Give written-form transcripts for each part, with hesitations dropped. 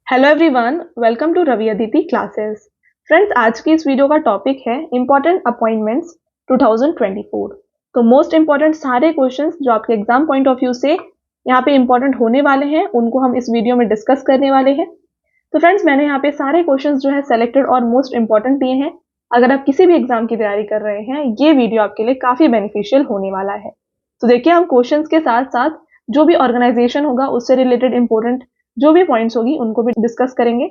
Hello everyone, welcome to Ravi Aditi classes. Friends, आज की इस वीडियो का टॉपिक है इंपॉर्टेंट अपॉइंटमेंट्स 2024। तो मोस्ट इंपॉर्टेंट सारे क्वेश्चंस जो आपके एग्जाम पॉइंट ऑफ व्यू से यहाँ पे इंपॉर्टेंट होने वाले हैं उनको हम इस वीडियो में डिस्कस करने वाले हैं। तो फ्रेंड्स, मैंने यहाँ पे सारे क्वेश्चंस जो है सेलेक्टेड और मोस्ट इंपॉर्टेंट दिए हैं। अगर आप किसी भी एग्जाम की तैयारी कर रहे हैं, ये वीडियो आपके लिए काफी बेनिफिशियल होने वाला है। तो देखिए, हम क्वेश्चंस के साथ साथ जो भी ऑर्गेनाइजेशन होगा उससे रिलेटेड इंपॉर्टेंट जो भी पॉइंट्स होगी उनको भी डिस्कस करेंगे।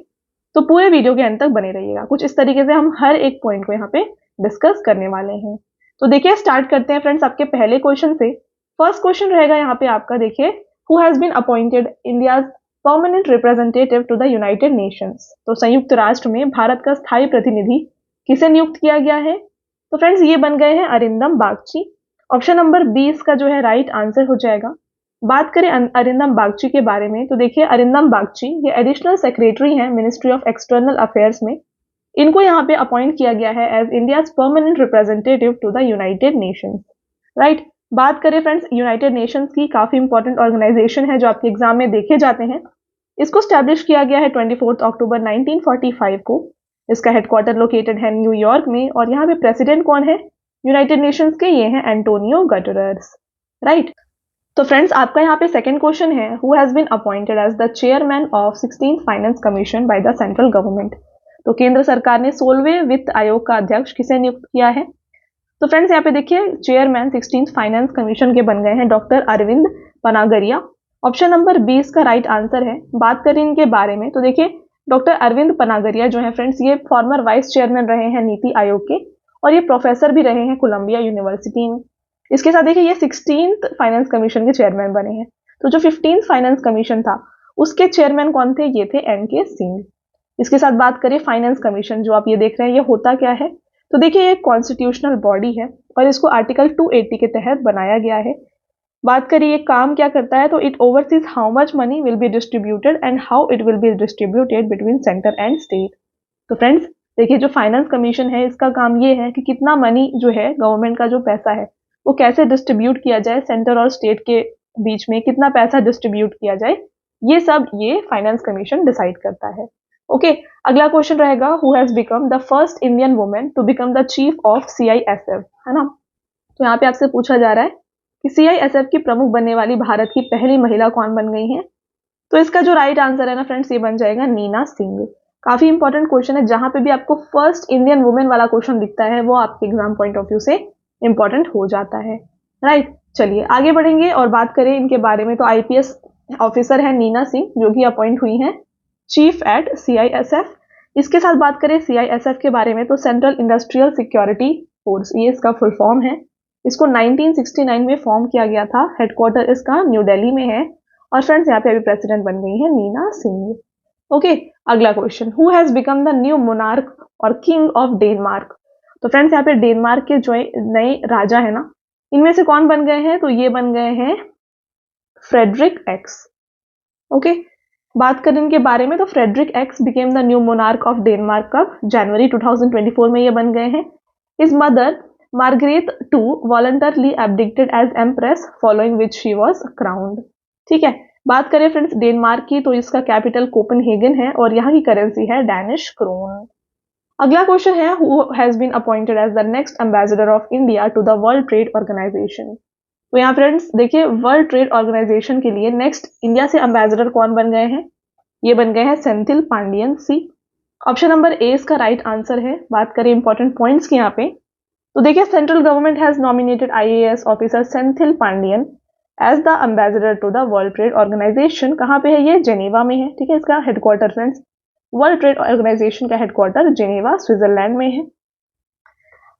तो पूरे वीडियो के अंत तक बने रहिएगा। कुछ इस तरीके से हम हर एक पॉइंट को यहाँ पे डिस्कस करने वाले हैं। तो देखिए, स्टार्ट करते हैं फ्रेंड्स आपके पहले क्वेश्चन से। फर्स्ट क्वेश्चन रहेगा यहाँ पे आपका, देखिए, who has been appointed India's permanent representative to the United Nations. तो संयुक्त राष्ट्र में भारत का स्थायी प्रतिनिधि किसे नियुक्त किया गया है? तो फ्रेंड्स, ये बन गए हैं Arindam Bagchi. Option number B इसका जो है राइट आंसर हो जाएगा। बात करें अरिंदम बागची के बारे में, तो देखिए, अरिंदम बागची ये एडिशनल सेक्रेटरी हैं मिनिस्ट्री ऑफ एक्सटर्नल अफेयर्स में। इनको यहाँ पे अपॉइंट किया गया है as India's permanent representative to the United Nations. Right. बात करें फ्रेंड्स यूनाइटेड नेशंस की, काफी इंपॉर्टेंट ऑर्गेनाइजेशन है जो आपके एग्जाम में देखे जाते हैं। इसको स्टैब्लिश किया गया है 24 अक्टूबर 1945 को। इसका हेडक्वार्टर लोकेटेड है न्यूयॉर्क में और यहाँ पे प्रेसिडेंट कौन है यूनाइटेड नेशंस के? ये हैं एंटोनियो गुटेरेस। राइट। तो फ्रेंड्स, आपका यहाँ पे सेकंड क्वेश्चन है, who has been appointed as the chairman of 16th finance commission by the central government. तो केंद्र सरकार ने 16वें वित्त आयोग का अध्यक्ष किसे नियुक्त किया है? तो फ्रेंड्स, यहाँ पे देखिए, चेयरमैन 16th फाइनेंस कमीशन के बन गए हैं डॉक्टर अरविंद पनागरिया। ऑप्शन नंबर 20 का राइट आंसर है। बात करें इनके बारे में, तो देखिए, डॉक्टर अरविंद पनागरिया जो है फ्रेंड्स, ये फॉर्मर वाइस चेयरमैन रहे हैं नीति आयोग के और ये प्रोफेसर भी रहे हैं कोलंबिया यूनिवर्सिटी में। इसके साथ देखिए, ये 16th फाइनेंस कमीशन के चेयरमैन बने हैं। तो जो 15th फाइनेंस कमीशन था उसके चेयरमैन कौन थे? ये थे एन.के. सिंह। इसके साथ बात करें फाइनेंस कमीशन, जो आप ये देख रहे हैं, ये होता क्या है? तो देखिए, ये कॉन्स्टिट्यूशनल बॉडी है और इसको आर्टिकल 280 के तहत बनाया गया है। बात करिए ये काम क्या करता है, तो it overseas how much money will be distributed and how it will be distributed between centre and state. तो फ्रेंड्स देखिए, जो फाइनेंस कमीशन है इसका काम ये है कि कितना मनी जो है, गवर्नमेंट का जो पैसा है, वो कैसे डिस्ट्रीब्यूट किया जाए, सेंटर और स्टेट के बीच में कितना पैसा डिस्ट्रीब्यूट किया जाए, ये सब ये फाइनेंस कमीशन डिसाइड करता है। ओके। अगला क्वेश्चन रहेगा, who has become the first Indian women to become the chief of CISF, है ना? तो यहाँ पे आपसे पूछा जा रहा है कि सीआईएसएफ की प्रमुख बनने वाली भारत की पहली महिला कौन बन गई है? तो इसका जो राइट आंसर है ना फ्रेंड्स, ये बन जाएगा नीना सिंह। काफी इंपॉर्टेंट क्वेश्चन है, जहां पे भी आपको फर्स्ट इंडियन वुमेन वाला क्वेश्चन दिखता है वो आपके एग्जाम पॉइंट ऑफ व्यू से इंपॉर्टेंट हो जाता है। राइट। चलिए आगे बढ़ेंगे और बात करें इनके बारे में, तो आईपीएस ऑफिसर है नीना सिंह, जो कि अपॉइंट हुई हैं चीफ एट सीआईएसएफ। इसके साथ बात करें सीआईएसएफ के बारे में, तो सेंट्रल इंडस्ट्रियल सिक्योरिटी फोर्स, ये इसका फुल फॉर्म है। इसको 1969 में फॉर्म किया गया था। हेडक्वार्टर इसका न्यू दिल्ली में है और फ्रेंड्स यहाँ पे अभी प्रेसिडेंट बन गई है नीना सिंह। ओके। अगला question, who has become the new monarch और किंग ऑफ डेनमार्क। तो फ्रेंड्स, यहाँ पे डेनमार्क के जो नए राजा है ना, इनमें से कौन बन गए हैं? तो ये बन गए हैं फ्रेडरिक एक्स। ओके। बात करें इनके बारे में, तो Frederick X became the new monarch of Denmark कब? जनवरी 2024 में ये बन गए हैं। His mother Margrethe two voluntarily abdicated as empress following which she was crowned. ठीक है। बात करें फ्रेंड्स डेनमार्क की, तो इसका कैपिटल कोपेनहेगन है और यहाँ की करेंसी है डैनिश क्रोन। अगला क्वेश्चन है, who has been appointed as the next ambassador of India to the World Trade Organization. तो यहाँ फ्रेंड्स देखिए, वर्ल्ड ट्रेड ऑर्गेनाइजेशन के लिए नेक्स्ट इंडिया से एम्बेसडर कौन बन गए हैं? ये बन गए हैं सेंथिल पांडियन सी। ऑप्शन नंबर ए इसका राइट आंसर है। बात करें इंपॉर्टेंट पॉइंट्स की यहाँ पे, तो देखिए, central government has nominated IAS officer Senthil Pandian as the ambassador to the World Trade Organization. कहाँ पे है ये? जेनेवा में है। ठीक है। इसका headquarter friends, World Trade Organization का हेडक्वार्टर जेनेवा स्विट्जरलैंड में है।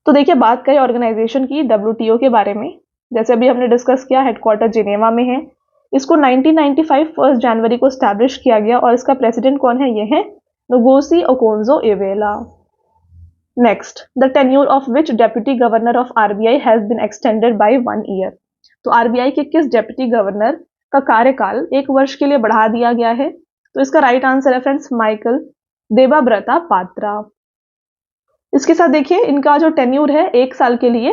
तो देखिए, बात करें ऑर्गेनाइजेशन की डब्ल्यूटीओ के बारे में, जैसे अभी हमने डिस्कस किया, हेडक्वार्टर जेनेवा में है। इसको 1995 1 जनवरी को स्टैब्लिश किया गया और इसका प्रेसिडेंट कौन है? ये है Ngozi Okonjo-Iweala. Next, the tenure of which deputy governor of RBI has been extended by 1 year. तो आरबीआई के किस डेप्यूटी गवर्नर का कार्यकाल 1 वर्ष के लिए बढ़ा दिया गया है? तो इसका राइट आंसर है फ्रेंड्स माइकल देबाब्रता पात्रा। इसके साथ देखिए, इनका जो टेन्यूर है 1 साल के लिए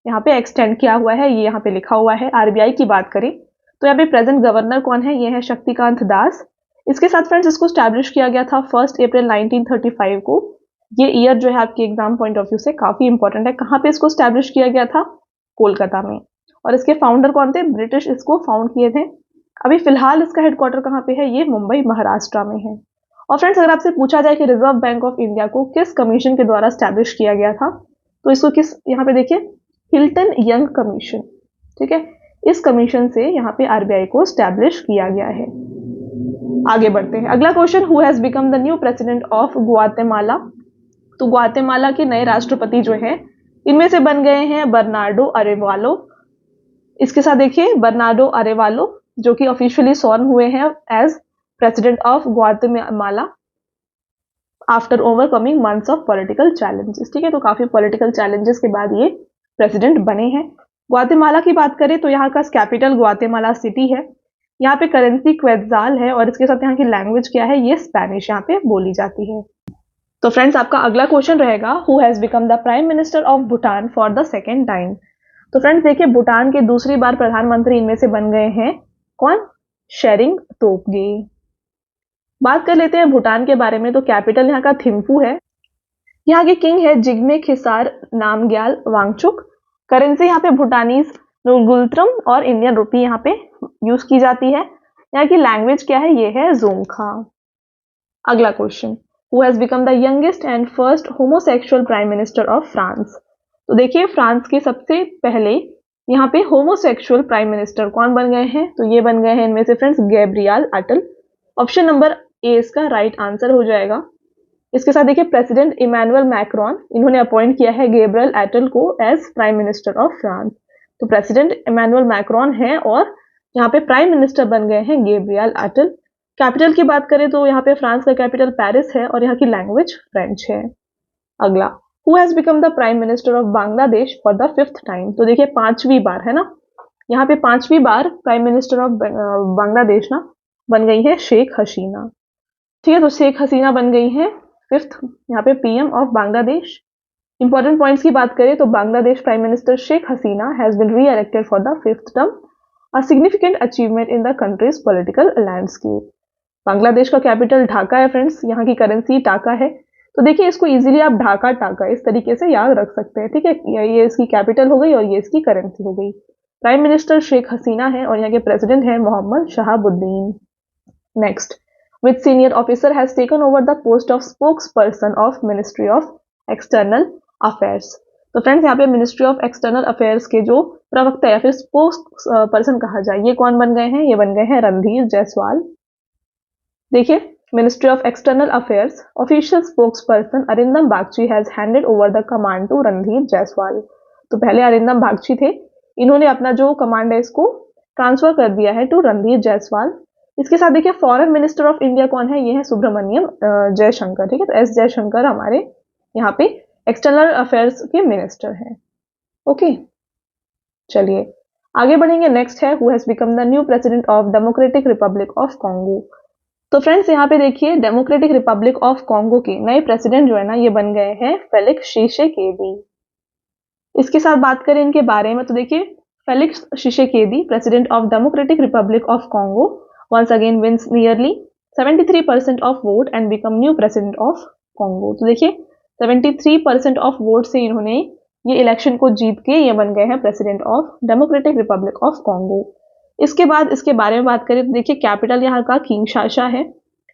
यहाँ पे एक्सटेंड किया हुआ है, ये यहाँ पे लिखा हुआ है। आरबीआई की बात करें तो यहाँ पे प्रेजेंट गवर्नर कौन है? ये है शक्तिकांत दास। इसके साथ फ्रेंड्स इसको स्टैब्लिश किया गया था 1 अप्रैल 1935 को। ये ईयर जो है आपके एग्जाम पॉइंट ऑफ व्यू से काफी इंपॉर्टेंट है। कहाँ पे इसको स्टैब्लिश किया गया था? कोलकाता में। और इसके फाउंडर कौन थे? ब्रिटिश इसको फाउंड किए थे। अभी फिलहाल इसका हेडक्वार्टर कहाँ पे है? ये मुंबई महाराष्ट्र में है। और फ्रेंड्स अगर आपसे पूछा जाए कि रिजर्व बैंक ऑफ इंडिया को किस कमीशन के द्वारा स्टैब्लिश किया गया था, तो इसको किस, यहाँ पे देखिए हिल्टन यंग कमीशन, ठीक है, इस कमीशन से यहाँ पे आरबीआई को स्टैब्लिश किया गया है। आगे बढ़ते हैं। अगला question, who has become the new president of Guatemala? तो ग्वाटेमाला के नए राष्ट्रपति जो है इनमें से बन गए हैं बर्नार्डो अरेवालो। इसके साथ देखिए बर्नार्डो अरेवालो जो कि ऑफिशियली सॉर्न हुए हैं as president of Guatemala after overcoming months of political challenges, ठीक है, तो काफी पॉलिटिकल चैलेंजेस के बाद ये प्रेसिडेंट बने हैं। ग्वाटेमाला की बात करें तो यहाँ का कैपिटल ग्वाटेमाला सिटी है। यहाँ पे करेंसी क्वेत्जाल है और इसके साथ यहाँ की लैंग्वेज क्या है? ये स्पेनिश यहाँ पे बोली जाती है। तो फ्रेंड्स आपका अगला क्वेश्चन रहेगा, who has become the prime minister of Bhutan for the second time? तो फ्रेंड्स देखिए भूटान के दूसरी बार प्रधानमंत्री इनमें से बन गए हैं कौन? शेरिंग तोब्गे। बात कर लेते हैं भूटान के बारे में। तो कैपिटल यहाँ का थिम्पू है। यहाँ के किंग है जिग्मे खिसार नामग्याल वांगचुक। करेंसी यहाँ पे भूटानीज गुलत्रम और इंडियन रुपी यहाँ पे यूज की जाती है। यहाँ की लैंग्वेज क्या है? ये है जोंगखा। अगला question, who has become the youngest and first homosexual prime minister of France? तो देखिए फ्रांस के सबसे पहले यहाँ पे होमोसेक्सुअल प्राइम मिनिस्टर कौन बन गए हैं? तो ये बन गए हैं इनमें से friends Gabriel Attal. Option number A इसका राइट आंसर हो जाएगा। इसके साथ देखिए प्रेसिडेंट इमैनुअल मैक्रोन, इन्होंने अपॉइंट किया है गैब्रियल एटल को as prime minister of France. तो प्रेसिडेंट इमैनुअल मैक्रोन है और यहाँ पे प्राइम मिनिस्टर बन गए हैं गैब्रियल एटल। कैपिटल की बात करें तो यहाँ पे फ्रांस का कैपिटल पेरिस है और यहाँ की लैंग्वेज फ्रेंच है। अगला, who has become the prime minister of Bangladesh for the 5th time? तो देखिए 5वीं बार है ना, यहाँ पे 5वीं बार प्राइम मिनिस्टर ऑफ बांग्लादेश ना बन गई है शेख हसीना, ठीक है, तो शेख हसीना बन गई है 5th यहाँ पे PM of Bangladesh. Important points की बात करें तो Bangladesh prime minister Sheikh Hasina has been re elected for the 5th term, a significant achievement in the country's political landscape. Bangladesh का कैपिटल ढाका है फ्रेंड्स, यहाँ की करेंसी टाका है। तो देखिए इसको इजीली आप ढाका टाका इस तरीके से याद रख सकते हैं, ठीक है, ये इसकी कैपिटल हो गई और ये इसकी करेंसी हो गई। प्राइम मिनिस्टर शेख हसीना है और यहाँ के प्रेसिडेंट है Mohammed Shahabuddin. Next, which senior officer has taken over the post of spokesperson of Ministry of External Affairs? तो फ्रेंड्स यहाँ पे मिनिस्ट्री ऑफ एक्सटर्नल अफेयर्स के जो प्रवक्ता या फिर स्पोक्स पर्सन कहा जाए, ये कौन बन गए हैं? ये बन गए हैं रणधीर जायसवाल। देखिए ministry of external affairs official spokesperson Arindam Bagchi has handed over the command to Randhir Jaiswal. तो पहले अरिंदम बागची थे, इन्होंने अपना जो कमांड है इसको ट्रांसफर कर दिया है टू रणधीर जायसवाल। इसके साथ देखिए फॉरेन मिनिस्टर ऑफ इंडिया कौन है? ये है सुब्रमण्यम जयशंकर, ठीक है, तो एस जयशंकर हमारे यहाँ पे एक्सटर्नल अफेयर्स के मिनिस्टर हैं। ओके चलिए आगे बढ़ेंगे। नेक्स्ट है, who has become the new president of Democratic Republic of Congo? तो फ्रेंड्स यहाँ पे देखिए डेमोक्रेटिक रिपब्लिक ऑफ कॉन्गो के नए प्रेसिडेंट जो है ना ये बन गए हैं फेलिक्स शिशेकेदी। इसके साथ बात करें इनके बारे में तो देखिए Felix Tshisekedi president of Democratic Republic of Congo once again wins nearly 73% of vote and become new president of Congo। तो देखिए 73% ऑफ वोट से इन्होंने ये इलेक्शन को जीत के ये बन गए हैं president of Democratic Republic of Congo. इसके बाद इसके बारे में बात करें तो देखिए कैपिटल यहाँ का किंगशाशा है।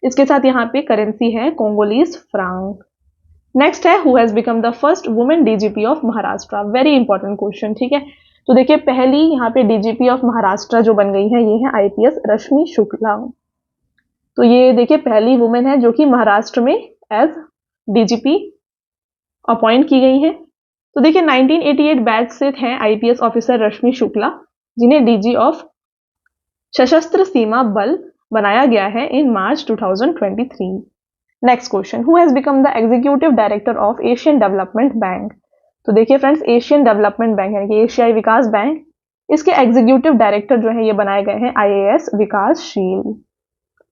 इसके साथ यहाँ पे करेंसी है कोंगोलीज फ्रांक। नेक्स्ट है, who has become the first women DGP of Maharashtra? Very important question, ठीक है। तो देखिए पहली यहाँ पे डीजीपी ऑफ महाराष्ट्र जो बन गई है ये है आईपीएस रश्मि शुक्ला। तो ये देखिए पहली वुमेन है जो कि महाराष्ट्र में एज डीजीपी अपॉइंट की गई है। तो देखिए 1988 बैच से हैं आईपीएस ऑफिसर रश्मि शुक्ला, जिन्हें डीजी ऑफ सशस्त्र सीमा बल बनाया गया है इन मार्च 2023। Next question, who has become the executive director of Asian development bank? तो देखिए फ्रेंड्स एशियन डेवलपमेंट बैंक यानी कि एशियाई विकास बैंक, इसके एग्जीक्यूटिव डायरेक्टर जो है ये बनाए गए हैं आईएएस विकासशील।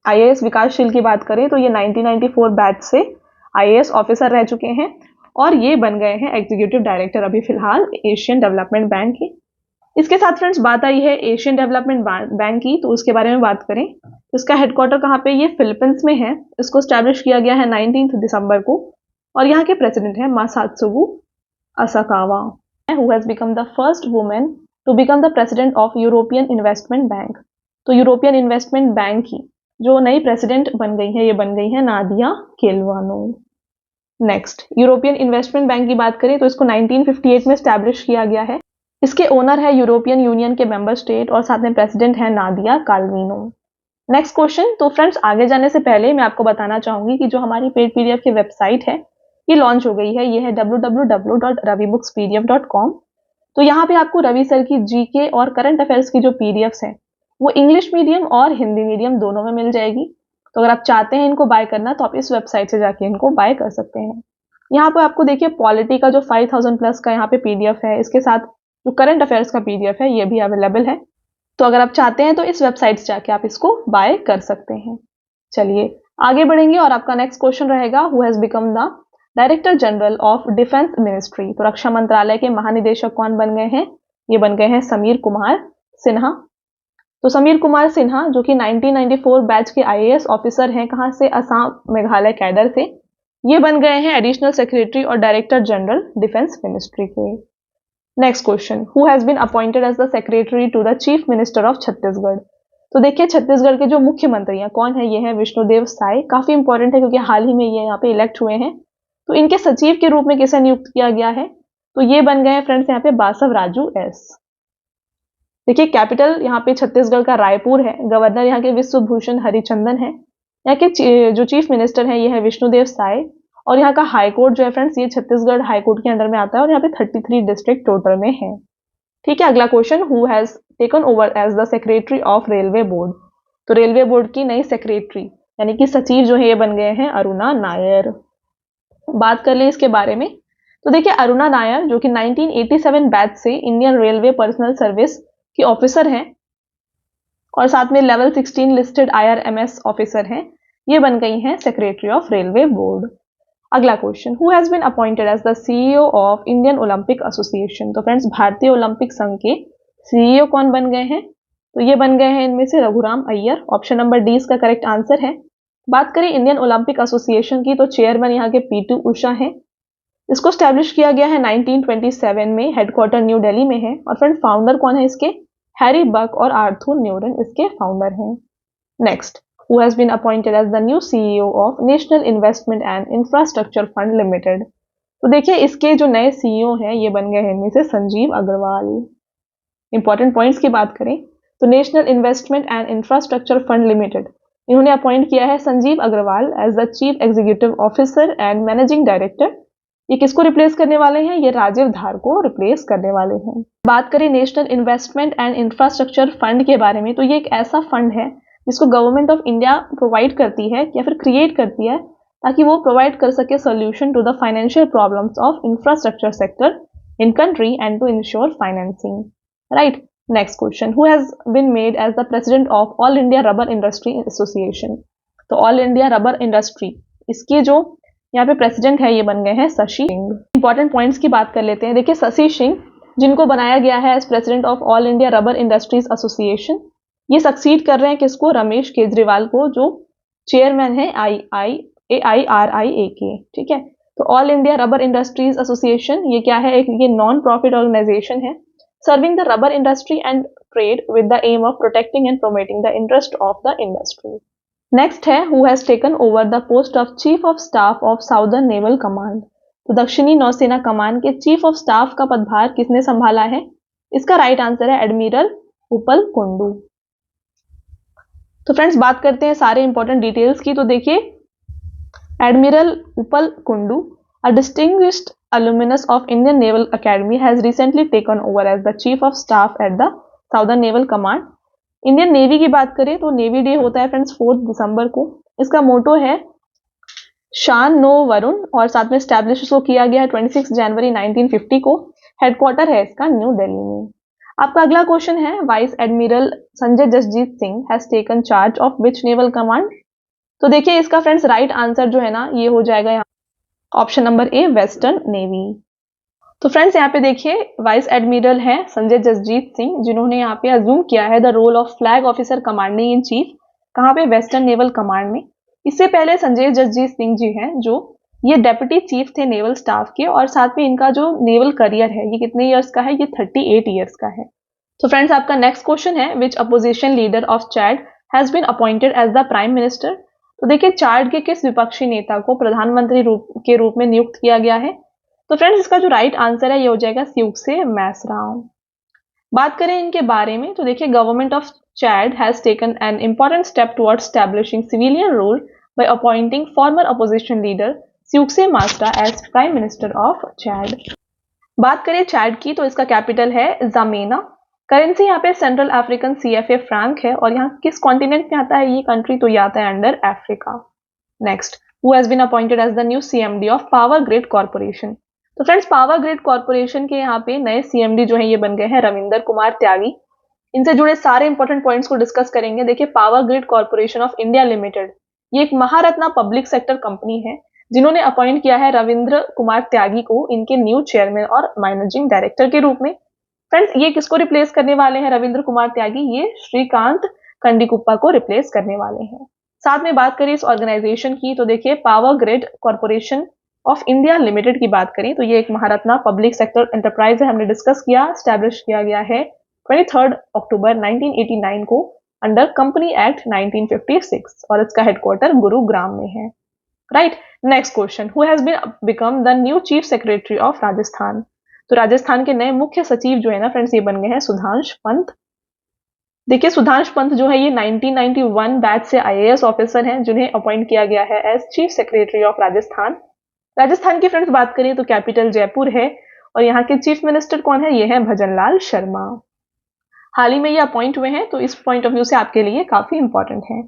आईएएस विकासशील की बात करें तो ये 1994 बैच से आईएएस ऑफिसर रह चुके हैं और ये बन गए हैं एग्जीक्यूटिव डायरेक्टर अभी फिलहाल एशियन डेवलपमेंट बैंक के। इसके साथ फ्रेंड्स बात आई है एशियन डेवलपमेंट बैंक की, तो उसके बारे में बात करें तो इसका हेडक्वार्टर कहाँ पे, ये फिलीपींस में है। इसको स्टैब्लिश किया गया है 19 दिसंबर को और यहाँ के प्रेसिडेंट है Masatsugu Asakawa, who has become the first women to become the president of European Investment Bank. तो यूरोपियन इन्वेस्टमेंट बैंक की जो नई प्रेसिडेंट बन गई है, ये बन गई है Nadia Calvino. Next, European Investment Bank की बात करें तो इसको 1958 में स्टैब्लिश किया गया है। इसके ओनर है यूरोपियन यूनियन के मेंबर स्टेट और साथ में प्रेसिडेंट है नादिया काल्विनो। नेक्स्ट क्वेश्चन, तो फ्रेंड्स आगे जाने से पहले मैं आपको बताना चाहूंगी कि जो हमारी पेड पीडीएफ की वेबसाइट है ये लॉन्च हो गई है। ये है www.ravibookspdf.com। तो यहाँ पे आपको रवि सर की जीके और करंट अफेयर्स की जो पीडीएफ्स हैं वो इंग्लिश मीडियम और हिंदी मीडियम दोनों में मिल जाएगी। तो अगर आप चाहते हैं इनको बाय करना तो आप इस वेबसाइट से जाके इनको बाय कर सकते हैं। यहाँ पे आपको देखिए पॉलिटी का जो 5000 प्लस का यहाँ पे पीडीएफ है, इसके साथ जो करंट अफेयर्स का पीडीएफ है ये भी अवेलेबल है। तो अगर आप चाहते हैं तो इस वेबसाइट से जाके आप इसको बाय कर सकते हैं। चलिए आगे बढ़ेंगे और आपका नेक्स्ट क्वेश्चन रहेगा, who has become the director general of defence ministry. तो रक्षा मंत्रालय के महानिदेशक कौन बन गए हैं, ये बन गए हैं समीर कुमार सिन्हा। तो समीर कुमार सिन्हा जो कि 1994 बैच के आईएएस ऑफिसर हैं, कहां से, असम मेघालय कैडर से, ये बन गए हैं एडिशनल सेक्रेटरी और डायरेक्टर जनरल डिफेंस मिनिस्ट्री के। Next question, who has been appointed as the secretary to the chief minister of Chhattisgarh. तो देखिए छत्तीसगढ़ के जो मुख्यमंत्री हैं कौन है, ये है विष्णुदेव साय। काफी इंपॉर्टेंट है क्योंकि हाल ही में ये यहाँ पे इलेक्ट हुए हैं। तो इनके सचिव के रूप में किसे नियुक्त किया गया है, तो ये बन गए हैं फ्रेंड्स यहाँ पे बासव राजू एस। देखिए कैपिटल यहाँ पे छत्तीसगढ़ का रायपुर है। गवर्नर यहाँ के विश्वभूषण हरिचंदन है। यहाँ के जो चीफ मिनिस्टर है ये है विष्णुदेव साय। और यहाँ का हाई कोर्ट जो है फ्रेंड्स ये छत्तीसगढ़ हाई कोर्ट के अंडर में आता है और यहाँ पे 33 डिस्ट्रिक्ट टोटल में है। ठीक है, अगला question, who has taken over as the secretary of railway board. तो रेलवे बोर्ड की नई सेक्रेटरी यानी कि सचिव जो है ये बन गए हैं अरुणा नायर। बात कर ले इसके बारे में तो देखिए अरुणा नायर जो कि 1987 बैच से इंडियन रेलवे पर्सनल सर्विस की ऑफिसर हैं और साथ में लेवल 16 लिस्टेड IRMS ऑफिसर हैं, ये बन गई हैं सेक्रेटरी ऑफ रेलवे बोर्ड। अगला question, who has been appointed as the CEO of Indian Olympic Association. तो फ्रेंड्स भारतीय ओलंपिक संघ के सीईओ कौन बन गए हैं, तो ये बन गए हैं इनमें से Raghuram Iyer. Option number D इसका करेक्ट आंसर है। बात करें इंडियन ओलंपिक एसोसिएशन की तो चेयरमैन यहाँ के P2 उषा हैं। इसको स्टैब्लिश किया गया है 1927 में, हेडक्वार्टर न्यू दिल्ली में है। और फ्रेंड फाउंडर कौन है इसके, हैरी बक और आर्थर न्यूरन इसके फाउंडर हैं। Next, who has been appointed as the new CEO of National Investment and Infrastructure Fund Limited. तो देखिए इसके जो नए सीईओ हैं ये बन गए हैं इनमें से संजीव अग्रवाल। इंपॉर्टेंट पॉइंट्स की बात करें तो National Investment and Infrastructure Fund Limited इन्होंने अपॉइंट किया है Sanjeev Agrawal as the chief executive officer and managing director. ये किसको रिप्लेस करने वाले हैं, ये राजीव धार को रिप्लेस करने वाले हैं। बात करें national Investment and Infrastructure fund के बारे में तो ये एक ऐसा फंड है जिसको गवर्नमेंट ऑफ इंडिया प्रोवाइड करती है या फिर क्रिएट करती है ताकि वो प्रोवाइड कर सके solution to the financial problems of infrastructure sector in country and to ensure financing, right. Next question, who has been made as the president of all India Rubber Industry Association. तो All India Rubber Industry इसके जो यहाँ पे president है ये बन गए हैं शशि सिंह। इंपॉर्टेंट पॉइंट्स की बात कर लेते हैं। देखिए शशि सिंह जिनको बनाया गया है as president of all India Rubber Industries Association, ये सक्सीड कर रहे हैं किसको, रमेश केजरीवाल को जो चेयरमैन है AIRIA के। ठीक है, तो All India Rubber Industries Association ये क्या है, एक ये नॉन प्रॉफिट ऑर्गेनाइजेशन है serving the rubber industry and trade with the aim of protecting and promoting the interest of the industry. Next है, who has taken over the post of chief of staff of Southern Naval command. तो दक्षिणी नौसेना कमान के chief of staff का पदभार किसने संभाला है, इसका राइट आंसर है एडमिरल उपल कुंडू। तो फ्रेंड्स बात करते हैं सारे इंपॉर्टेंट डिटेल्स की। तो देखिए एडमिरल उपल कुंडू, अ distinguished alumnus of Indian Naval Academy, has recently taken over as the chief of staff at the Southern Naval Command. Indian navy की बात करें तो नेवी डे होता है फ्रेंड्स 4 दिसंबर को। इसका मोटो है शान नो वरुण और साथ में स्टैब्लिश इसको किया गया है 26 जनवरी 1950 को। हेडक्वार्टर है इसका न्यू दिल्ली में। आपका अगला क्वेश्चन है, vice admiral Sanjay Jasjit Singh has taken charge of which naval command. तो देखिए इसका फ्रेंड्स राइट आंसर जो है ना ये हो जाएगा यहाँ ऑप्शन नंबर ए वेस्टर्न नेवी। तो फ्रेंड्स यहाँ पे देखिए वाइस एडमिरल हैं संजय जसजीत सिंह, जिन्होंने यहाँ पे अज्यूम किया है the role of flag officer commanding in chief, कहाँ पे, वेस्टर्न नेवल कमांड में। इससे पहले संजय जसजीत सिंह जी हैं जो ये डेप्यूटी चीफ थे नेवल स्टाफ के, और साथ में इनका जो नेवल करियर है ये कितने ईयर्स का है, ये 38 ईयर्स का है। तो फ्रेंड्स आपका नेक्स्ट क्वेश्चन है which opposition leader of Chad has been appointed as the prime minister. तो देखिए चाड के किस विपक्षी नेता को प्रधानमंत्री के रूप में नियुक्त किया गया है। तो फ्रेंड्स इसका जो राइट आंसर है ये हो जाएगा स्यूक्से मैसराम। बात करें इनके बारे में तो देखिए government of Chad has taken an important step towards establishing civilian rule by appointing former opposition leader Succes Masra as prime minister of Chad. बात करें चैड की तो इसका कैपिटल है जामेना। करेंसी यहाँ पे सेंट्रल अफ्रीकन CFA फ्रैंक है, और यहाँ किस कॉन्टिनेंट में आता है ये कंट्री, तो ये आता है under Africa. Next, who has been appointed as the new CMD of power grid corporation. तो फ्रेंड्स पावर ग्रिड कॉर्पोरेशन के यहाँ पे नए CMD जो है ये बन गए हैं रविंदर कुमार त्यागी। इनसे जुड़े सारे इंपॉर्टेंट पॉइंट्स को डिस्कस करेंगे। देखिए power grid corporation of India limited ये एक महारत्ना पब्लिक सेक्टर कंपनी है, जिन्होंने अपॉइंट किया है रविंद्र कुमार त्यागी को इनके न्यू चेयरमैन और मैनेजिंग डायरेक्टर के रूप में। फ्रेंड्स ये किसको रिप्लेस करने वाले हैं रविंद्र कुमार त्यागी, ये श्रीकांत कंडीकुप्पा को रिप्लेस करने वाले हैं। साथ में बात करें इस ऑर्गेनाइजेशन की तो देखिए power grid corporation of India limited की बात करें तो ये एक महारत्ना पब्लिक सेक्टर एंटरप्राइज है, हमने डिस्कस किया। स्टैब्लिश किया गया है 23 अक्टूबर 1989 को अंडर कंपनी एक्ट 1956 और इसका हेडक्वार्टर गुरुग्राम में है। Right, next question, who has been become the new chief secretary of Rajasthan. तो राजस्थान के नए मुख्य सचिव जो है ना फ्रेंड्स ये बन गए हैं सुधांश पंत। देखिए सुधांश पंत जो है ये 1991 बैच से IAS ऑफिसर हैं, जिन्हें अपॉइंट किया गया है as chief secretary of Rajasthan. Rajasthan की फ्रेंड्स बात करें तो कैपिटल जयपुर है, और यहाँ के चीफ मिनिस्टर कौन है, ये है भजनलाल शर्मा। हाल ही में ये अपॉइंट हुए हैं, तो इस पॉइंट ऑफ व्यू से आपके लिए काफी इंपॉर्टेंट है।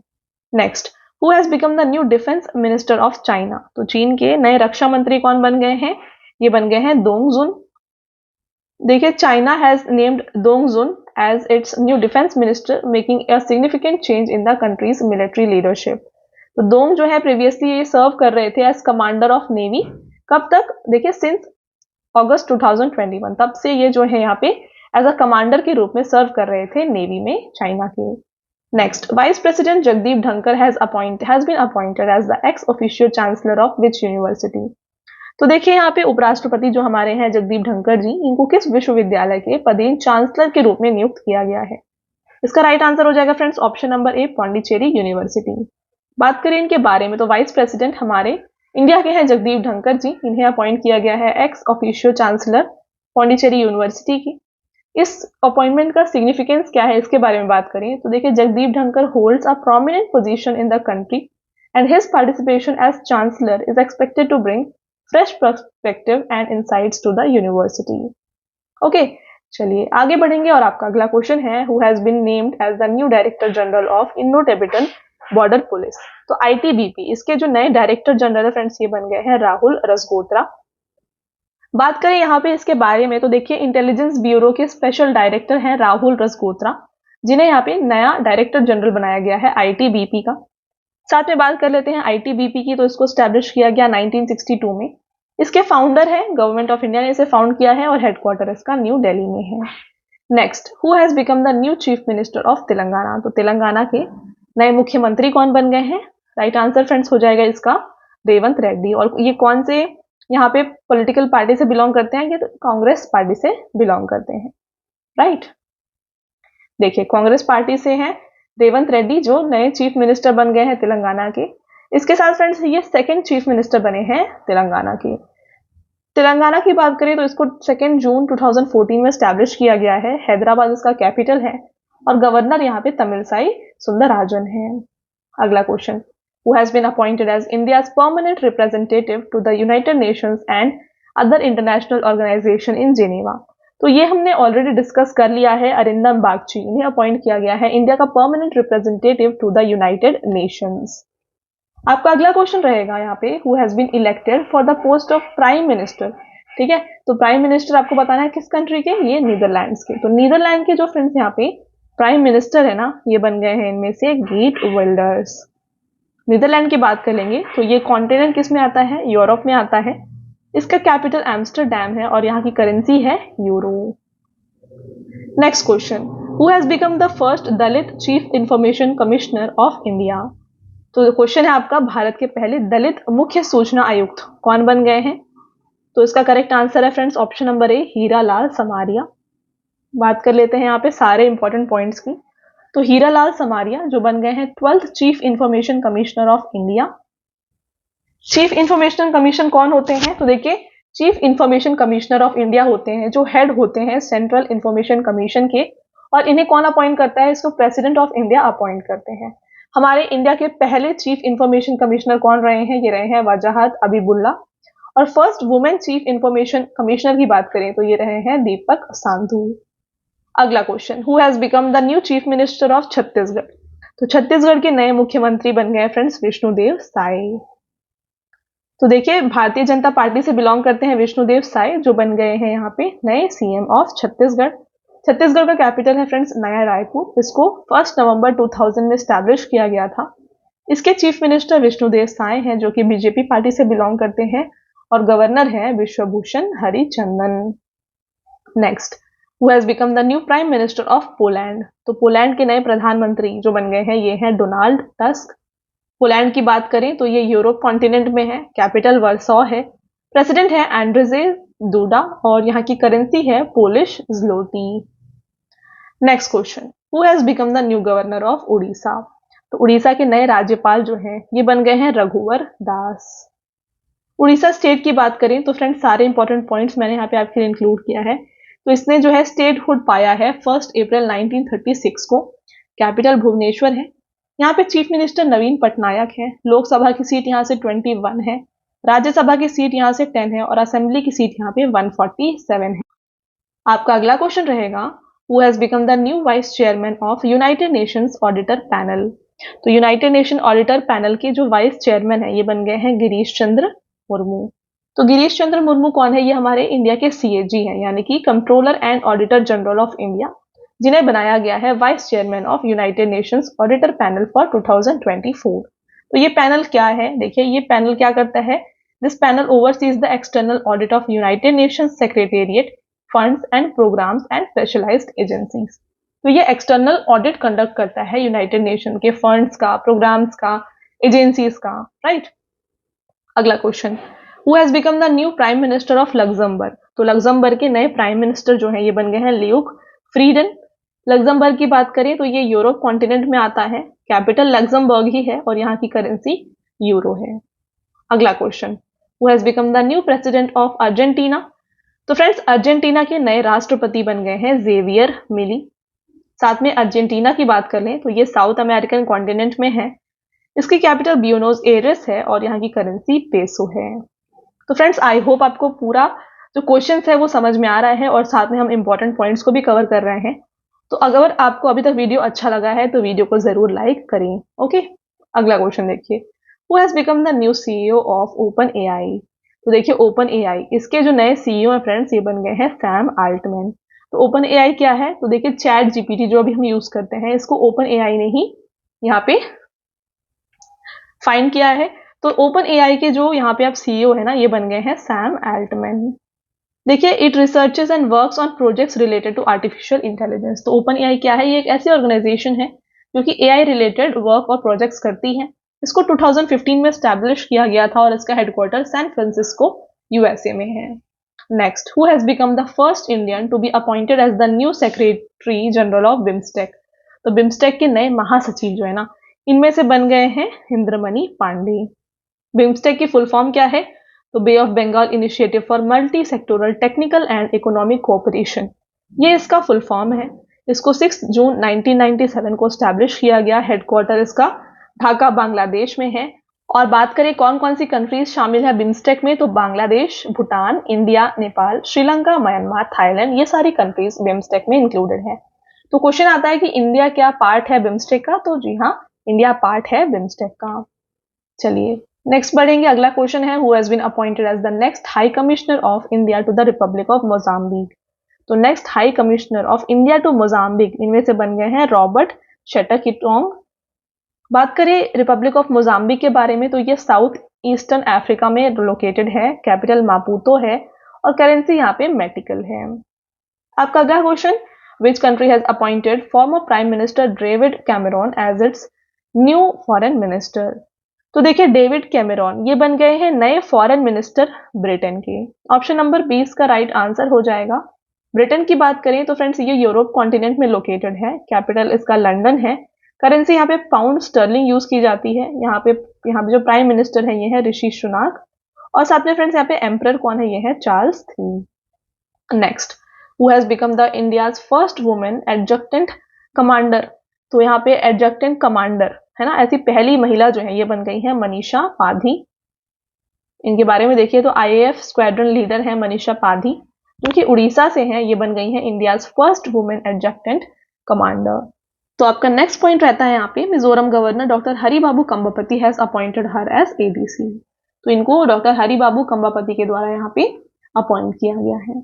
Next, who has become the new defence minister of China. तो चीन के नए रक्षा मंत्री कौन बन गए हैं, ये बन गए हैं दोंग जुन। देखिए China has named Dong Jun as its new defence minister, making a significant change in the country's military leadership. तो दोंग जो है प्रीवियसली ये सर्व कर रहे थे एज कमांडर ऑफ नेवी। कब तक, देखिए सिंस अगस्त 2021, तब से ये जो है यहाँ पे एज अ कमांडर के रूप में सर्व कर रहे थे नेवी में चाइना के। Next, vice president Jagdeep Dhankhar has been appointed as the ex official chancellor of which university. तो देखिए यहाँ पे उपराष्ट्रपति जो हमारे हैं जगदीप धनखड़ जी, इनको किस विश्वविद्यालय के पदेन चांसलर के रूप में नियुक्त किया गया है। इसका राइट आंसर हो जाएगा फ्रेंड्स ऑप्शन नंबर ए, पौंडीचेरी यूनिवर्सिटी। बात करें इनके बारे में तो वाइस प्रेसिडेंट हमारे इंडिया के हैं जगदीप धनखड़ जी, इन्हें अपॉइंट किया गया है x official chancellor Pondicherry university की। इस अपॉइंटमेंट का सिग्निफिकेंस क्या है इसके बारे में बात करें तो देखिए Jagdeep Dhankhar holds a prominent position in the country and his participation as chancellor is expected to bring fresh perspective and insights to the university. Okay, चलिए आगे बढ़ेंगे और आपका अगला क्वेश्चन है who has been named as the new director general of Indo Tibetan Border Police. तो ITBP इसके जो नए डायरेक्टर जनरल है फ्रेंड्स ये बन गए हैं राहुल रसगोत्रा। बात करें यहाँ पे इसके बारे में तो देखिए इंटेलिजेंस ब्यूरो के स्पेशल डायरेक्टर हैं राहुल रसगोत्रा, जिन्हें यहाँ पे नया डायरेक्टर जनरल बनाया गया है ITBP का। साथ में बात कर लेते हैं ITBP की, तो इसको स्टैब्लिश किया गया 1962 में। इसके फाउंडर है गवर्नमेंट ऑफ इंडिया ने इसे फाउंड किया है और हेडक्वार्टर इसका न्यू दिल्ली में है। Next, who has become the new chief minister of Telangana. तो तेलंगाना के नए मुख्यमंत्री कौन बन गए हैं, राइट आंसर फ्रेंड्स हो जाएगा इसका रेवंत रेड्डी। और ये कौन से यहाँ पे पॉलिटिकल पार्टी से बिलोंग करते हैं, ये तो कांग्रेस पार्टी से बिलोंग करते हैं। राइट, देखिए कांग्रेस पार्टी से हैं रेवंत रेड्डी जो नए चीफ मिनिस्टर बन गए हैं तेलंगाना के। इसके साथ फ्रेंड्स ये सेकंड चीफ मिनिस्टर बने हैं तेलंगाना के। तेलंगाना की बात करें तो इसको 2 जून 2014 में स्टैब्लिश किया गया है। हैदराबाद इसका कैपिटल है और गवर्नर यहाँ पे तमिलसाई सुंदरराजन है। अगला question, who has been appointed as India's permanent representative to the United Nations and other international organization in Geneva। तो ये हमने ऑलरेडी डिस्कस कर लिया है, अरिंदम बागची इन्हें अपॉइंट किया गया है इंडिया का permanent representative to the United Nations. आपका अगला क्वेश्चन रहेगा यहाँ पे who has been elected for the post of prime minister. ठीक है, तो प्राइम मिनिस्टर आपको बताना है किस कंट्री के, ये नीदरलैंड्स के। तो नीदरलैंड के जो फ्रेंड्स यहाँ पे प्राइम मिनिस्टर है ना, ये बन गए हैं इनमें से गीट विल्डर्स। नीदरलैंड की बात कर लेंगे तो ये कॉन्टिनेंट किस में आता है, यूरोप में आता है। इसका कैपिटल एम्स्टरडैम है और यहाँ की करेंसी है euro. Next question, who has become the first Dalit chief information commissioner of India. तो क्वेश्चन है आपका, भारत के पहले दलित मुख्य सूचना आयुक्त कौन बन गए हैं। तो इसका करेक्ट आंसर है फ्रेंड्स ऑप्शन नंबर ए, हीरालाल समारिया। बात कर लेते हैं यहाँ पे सारे इंपॉर्टेंट पॉइंट्स की। तो हीरालाल समारिया जो बन गए हैं 12th chief information commissioner of India. Chief information commission कौन होते हैं, तो देखिए chief information commissioner of India होते हैं जो हेड होते हैं सेंट्रल इंफॉर्मेशन कमीशन के, और इन्हें कौन अपॉइंट करता है, इसको प्रेसिडेंट ऑफ इंडिया अपॉइंट करते हैं। हमारे इंडिया के पहले चीफ इंफॉर्मेशन कमिश्नर कौन रहे हैं, ये रहे हैं वजाहत अबीबुल्ला। और first women chief information commissioner की बात करें तो ये रहे हैं दीपक सांधू। अगला question, who has become the new chief minister of Chhattisgarh. तो छत्तीसगढ़ के नए मुख्यमंत्री बन गए फ्रेंड्स विष्णुदेव साय। तो देखिए भारतीय जनता पार्टी से बिलोंग करते हैं विष्णुदेव साय, जो बन गए हैं यहाँ पे नए सीएम ऑफ छत्तीसगढ़। छत्तीसगढ़ का कैपिटल है फ्रेंड्स नया रायपुर। इसको 1 नवंबर 2000 में स्टैब्लिश किया गया था। इसके चीफ मिनिस्टर विष्णुदेव साय हैं जो कि बीजेपी पार्टी से बिलोंग करते हैं, और गवर्नर है Biswabhusan Harichandan. Next, who has become the new prime minister of Poland. तो पोलैंड के नए प्रधानमंत्री जो बन गए हैं ये हैं डोनाल्ड टस्क। पोलैंड की बात करें तो ये यूरोप कॉन्टिनेंट में है, कैपिटल वर्सॉ है, प्रेसिडेंट है एंड्रजे दूडा, और यहाँ की करेंसी है Polish zloty. Next question, who has become the new governor of Orissa. तो उड़ीसा के नए राज्यपाल जो हैं ये बन गए हैं रघुवर दास। उड़ीसा स्टेट की बात करें तो फ्रेंड्स सारे इंपॉर्टेंट पॉइंट्स मैंने यहाँ पे आपके लिए इंक्लूड किया है। तो इसने जो है स्टेटहुड पाया है 1 अप्रैल 1936 को। कैपिटल भुवनेश्वर है। यहाँ पे चीफ मिनिस्टर नवीन पटनायक है। लोकसभा की सीट यहाँ से 21 है, राज्यसभा की सीट यहाँ से 10 है, और असेंबली की सीट यहाँ पे 147 है। आपका अगला क्वेश्चन रहेगा, who has become the new vice chairman of United Nations auditor panel. तो यूनाइटेड नेशन ऑडिटर पैनल के जो वाइस चेयरमैन है ये बन गए हैं गिरीश चंद्र मुर्मू। तो गिरीश चंद्र मुर्मू कौन है, ये हमारे इंडिया के सीएजी हैं, यानी कि controller and auditor general of India, जिन्हें बनाया गया है vice chairman of United Nations auditor panel for 2024। तो ये पैनल क्या है, देखिए ये पैनल क्या करता है, this panel oversees the external audit of United Nations secretariat, funds and programmes and specialised agencies. तो ये एक्सटर्नल ऑडिट कंडक्ट करता है यूनाइटेड नेशन के फंड्स का, प्रोग्राम्स का, एजेंसीज का, राइट। अगला question, who has become the new prime minister of Luxembourg. तो लग्जमबर्ग के नए प्राइम मिनिस्टर जो है ये बन गए हैं ल्यूक फ्रीडन। लग्जमबर्ग की बात करें तो ये यूरोप कॉन्टिनेंट में आता है, कैपिटल लग्जमबर्ग ही है, और यहाँ की करेंसी यूरो है। अगला question, who has become the new president of Argentina. तो फ्रेंड्स अर्जेंटीना के नए राष्ट्रपति बन गए हैं जेवियर मिली। साथ में अर्जेंटीना की बात कर लें तो ये साउथ अमेरिकन कॉन्टिनेंट में है। इसकी कैपिटल ब्यूनोस एयर्स है, और यहाँ की करेंसी पेसो है। तो फ्रेंड्स आई होप आपको पूरा जो क्वेश्चन है वो समझ में आ रहा है, और साथ में हम इंपॉर्टेंट पॉइंट्स को भी कवर कर रहे हैं। तो अगर आपको अभी तक वीडियो अच्छा लगा है तो वीडियो को जरूर लाइक करें। ओके, अगला क्वेश्चन देखिए, who has become the new CEO of open AI. तो देखिए ओपन एआई, इसके जो नए सीईओ हैं फ्रेंड्स ये बन गए हैं सैम आल्टमैन। तो ओपन एआई क्या है, तो देखिए चैट जीपीटी जो अभी हम यूज करते हैं इसको ओपन एआई ने ही यहाँ पे फाइंड किया है। तो ओपन एआई के जो यहाँ पे आप सीईओ है ना ये बन गए हैं सैम आल्टमैन। देखिए it researches and works on projects related to artificial intelligence. तो ओपन एआई क्या है, ये एक ऐसी ऑर्गेनाइजेशन है जो कि एआई रिलेटेड वर्क और प्रोजेक्ट्स करती है। इसको 2015 में स्टैब्लिश किया गया था, और इसका हेडक्वार्टर सैन फ्रांसिस्को यूएसए में है। Next, who has become the first Indian to be appointed as the new secretary general of BIMSTEC. तो बिम्स्टेक के नए महासचिव जो है ना इनमें से बन गए हैं इंद्रमणि पांडे। बिम्स्टेक की फुल फॉर्म क्या है, तो Bay of Bengal Initiative for Multi Sectoral Technical and Economic Cooperation, ये इसका फुल फॉर्म है। इसको 6 जून 1997 को स्टैब्लिश किया गया। हेडक्वार्टर इसका ढाका बांग्लादेश में है। और बात करें कौन कौन सी कंट्रीज शामिल है बिम्स्टेक में, तो Bangladesh, Bhutan, India, Nepal, Sri Lanka, Myanmar, Thailand, ये सारी कंट्रीज बिम्स्टेक में इंक्लूडेड है। तो क्वेश्चन आता है कि इंडिया क्या पार्ट है बिम्स्टेक का, तो जी हाँ इंडिया पार्ट है बिम्स्टेक का। चलिए नेक्स्ट बढ़ेंगे। अगला क्वेश्चन है, who has been appointed as the next high commissioner of India to the Republic of Mozambique. तो next high commissioner of India to Mozambique इनमें से बन गए हैं रॉबर्ट शेटरकिटोंग। बात करें रिपब्लिक ऑफ मोजाम्बिक के बारे में तो ये साउथ ईस्टर्न अफ्रीका में लोकेटेड है, कैपिटल मापुतो है और करेंसी यहाँ पे मेटिकल है। आपका अगला क्वेश्चन, which country has appointed former prime minister David Cameron as its new foreign minister. तो देखिए डेविड कैमरॉन ये बन गए हैं नए फॉरेन मिनिस्टर ब्रिटेन के। ऑप्शन नंबर 20 का राइट आंसर हो जाएगा। ब्रिटेन की बात करें तो फ्रेंड्स ये यूरोप कॉन्टिनेंट में लोकेटेड है, कैपिटल इसका लंदन है, करेंसी यहाँ पे पाउंड स्टर्लिंग यूज की जाती है। यहाँ पे जो प्राइम मिनिस्टर है ये है ऋषि सुनाक और साथ में फ्रेंड्स यहाँ पे एम्परर कौन है, ये है Charles III। Next, who has become the India's first women adjutant commander. तो यहाँ पे एडजक्टेंट कमांडर है ना, ऐसी पहली महिला जो है ये बन गई है मनीषा पाधी। इनके बारे में देखिए तो IAF स्क्वाड्रन लीडर है मनीषा पाधी, जो कि उड़ीसा से हैं। ये बन गई है India's first women adjutant commander. तो आपका नेक्स्ट पॉइंट रहता है यहाँ पे, Mizoram governor doctor Haribabu Kambhampati has appointed her as ADC। तो इनको डॉक्टर हरिबाबू कंबापति के द्वारा यहाँ पे अपॉइंट किया गया है।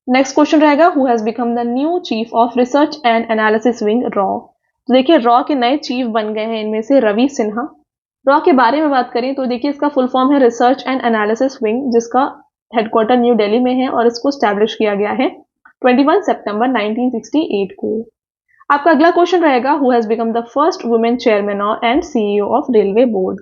नेक्स्ट क्वेश्चन रहेगा, who has become the new chief of research and analysis wing raw. तो देखिए रॉ के नए चीफ बन गए हैं इनमें से रवि सिन्हा। रॉ के बारे में बात करें तो देखिए इसका फुल फॉर्म है रिसर्च एंड एनालिसिस विंग, जिसका हेडक्वार्टर न्यू दिल्ली में है और इसको स्टैब्लिश किया गया है 21 सितंबर 1968 को। आपका अगला क्वेश्चन रहेगा, who has become the first women chairman and CEO of railway board.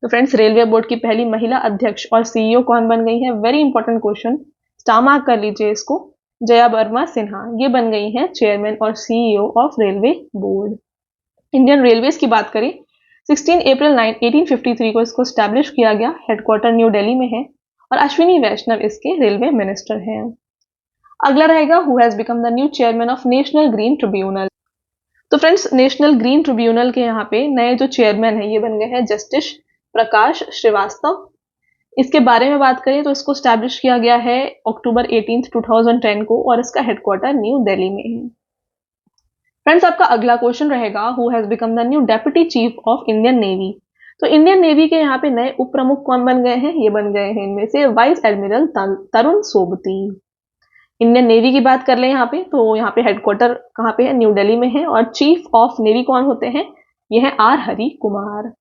तो फ्रेंड्स रेलवे बोर्ड की पहली महिला अध्यक्ष और CEO कौन बन गई है, very important question, star mark कर लीजिए इसको, जया वर्मा सिन्हा। ये बन गई हैं चेयरमैन और CEO of railway board. Indian railways की बात करें 16 अप्रैल 1853 को इसको स्टैब्लिश किया गया, हेडक्वार्टर न्यू दिल्ली में है और अश्विनी वैष्णव इसके रेलवे मिनिस्टर हैं। अगला रहेगा, who has become the new chairman of national green tribunal. तो फ्रेंड्स नेशनल ग्रीन ट्रिब्यूनल के यहाँ पे नए जो चेयरमैन है ये बन गए हैं जस्टिस प्रकाश श्रीवास्तव। इसके बारे में बात करें तो इसको स्टैब्लिश किया गया है अक्टूबर 18, 2010 को और इसका हेडक्वार्टर न्यू दिल्ली में है। फ्रेंड्स आपका अगला क्वेश्चन रहेगा, who has become the new deputy chief of Indian navy. तो इंडियन नेवी के यहाँ पे नए उप प्रमुख कौन बन गए हैं, ये बन गए हैं इनमें से वाइस एडमिरल तरुण सोबती। इंडियन नेवी की बात कर ले यहाँ पे तो यहाँ पे हेडक्वार्टर कहाँ पे है, न्यू दिल्ली में है और चीफ ऑफ नेवी कौन होते हैं, ये है R Hari Kumar.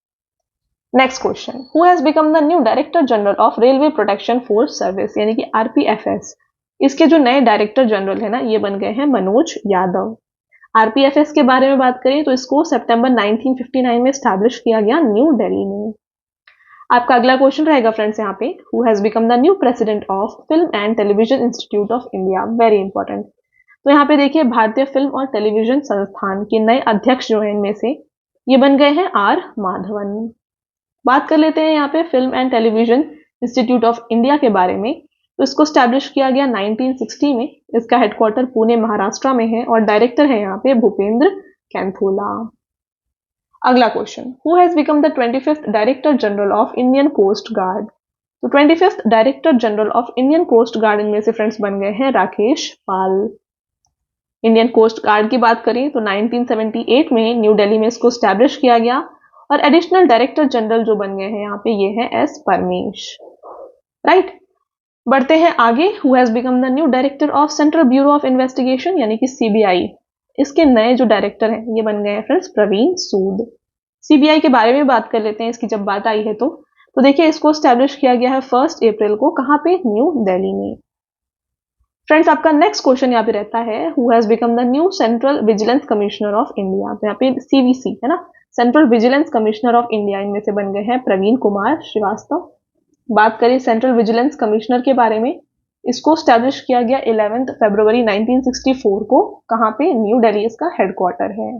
Next question, who has become the new director general of railway protection force service यानी कि RPFS। इसके जो नए डायरेक्टर जनरल है ना ये बन गए हैं मनोज यादव। RPFS के बारे में बात करें तो इसको सितंबर 1959 में स्टैब्लिश किया गया न्यू दिल्ली में। आपका अगला क्वेश्चन रहेगा फ्रेंड्स यहाँ पे, who has become the new president of film and television institute of India, very important. तो यहाँ पे देखिए भारतीय फिल्म और टेलीविजन संस्थान के नए अध्यक्ष जो हैं इनमें से ये बन गए हैं R माधवन। बात कर लेते हैं यहाँ पे film and television institute of India के बारे में, तो इसको स्टैब्लिश किया गया 1960 में। इसका हेडक्वार्टर पुणे महाराष्ट्र में है और डायरेक्टर है यहाँ पे भूपेंद्र कैंथोला। अगला question, who has become the 25th director general of Indian Coast Guard. तो 25th director general of Indian Coast Guard इनमें से फ्रेंड्स बन गए हैं Rakesh Pal. Indian Coast Guard की बात करें तो 1978 में न्यू दिल्ली में इसको स्टैब्लिश किया गया और एडिशनल डायरेक्टर जनरल जो बन गए हैं यहाँ पे ये है S परमेश। राइट, बढ़ते हैं आगे, who has become the new director of central bureau of investigation यानी कि CBI। इसके नए जो डायरेक्टर हैं ये बन गए हैं फ्रेंड्स प्रवीण सूद। CBI के बारे में बात कर लेते हैं, इसकी जब बात आई है तो देखिए इसको स्टैब्लिश किया गया है 1 अप्रैल को, कहाँ पे, न्यू दिल्ली में। फ्रेंड्स आपका नेक्स्ट क्वेश्चन यहाँ पे रहता है, who has become the new central vigilance commissioner of India. तो यहाँ पे CVC है ना, central vigilance commissioner of India, इनमें से बन गए हैं प्रवीण कुमार श्रीवास्तव। बात करें सेंट्रल विजिलेंस कमिश्नर के बारे में, इसको स्टैब्लिश किया गया 11 फरवरी 1964 को, कहाँ पे, न्यू दिल्ली इसका हेडक्वार्टर है।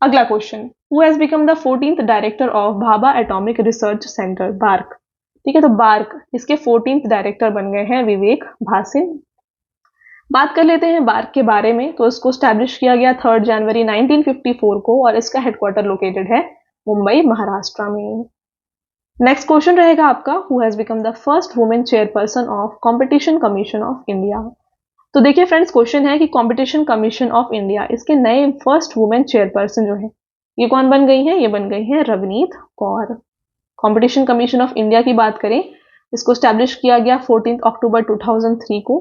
अगला question, who has become the 14th director of Bhabha atomic research centre bark. ठीक है, तो बार्क इसके 14th डायरेक्टर बन गए हैं विवेक भासिन। बात कर लेते हैं बार्क के बारे में, तो इसको स्टैब्लिश किया गया 3 जनवरी 1954 को और इसका हेडक्वार्टर लोकेटेड है मुंबई महाराष्ट्र में। नेक्स्ट क्वेश्चन रहेगा आपका, who has become the first women chairperson of competition commission of India. तो देखिए फ्रेंड्स क्वेश्चन है कि कंपटीशन कमीशन ऑफ इंडिया इसके नए फर्स्ट वुमेन चेयरपर्सन जो है ये कौन बन गई है, ये बन गई है Ravneet Kaur. Competition commission of India की बात करें, इसको स्टैब्लिश किया गया 14 अक्टूबर 2003 को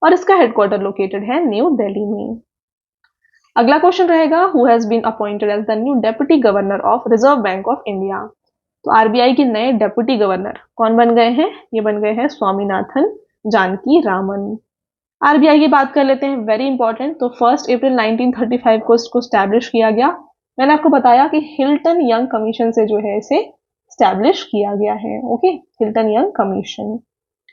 और इसका हेडक्वार्टर लोकेटेड है न्यू दिल्ली में। अगला क्वेश्चन रहेगा, who has been appointed as the new deputy governor of Reserve Bank of India. तो आरबीआई के नए डेप्यूटी गवर्नर कौन बन गए हैं? ये बन गए हैं स्वामीनाथन जानकी रामन। आरबीआई की बात कर लेते हैं, वेरी इंपॉर्टेंट। तो 1 अप्रैल 1935 को इसको स्टैब्लिश किया गया। मैंने आपको बताया कि हिल्टन यंग कमीशन से जो है इसे स्टैब्लिश किया गया है। Okay, Hilton young commission.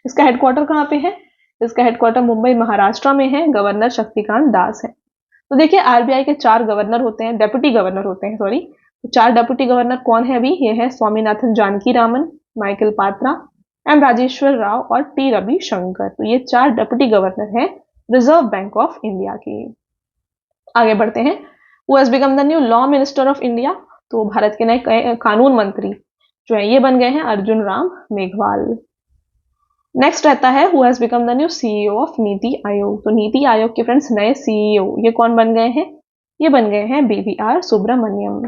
इसका हेडक्वार्टर कहाँ पे है? इसका हेडक्वार्टर मुंबई महाराष्ट्र में है। गवर्नर शक्तिकांत दास है। तो देखिए आरबीआई के 4 गवर्नर होते हैं, डेप्यूटी गवर्नर होते हैं, सॉरी। तो 4 डेप्यूटी गवर्नर कौन है अभी? ये है स्वामीनाथन जानकी रामन, माइकल पात्रा, एम राजेश्वर राव और टी रविशंकर। तो ये 4 डेप्यूटी गवर्नर हैं रिजर्व बैंक ऑफ इंडिया के। आगे बढ़ते हैं। Who has become the new law minister of India? तो भारत के नए कानून मंत्री जो है ये बन गए हैं अर्जुन राम मेघवाल। नेक्स्ट रहता है who has become the new CEO of NITI Aayog? तो नीति आयोग के फ्रेंड्स नए सीईओ ये कौन बन गए हैं? ये बन गए हैं बीवीआर सुब्रमण्यम।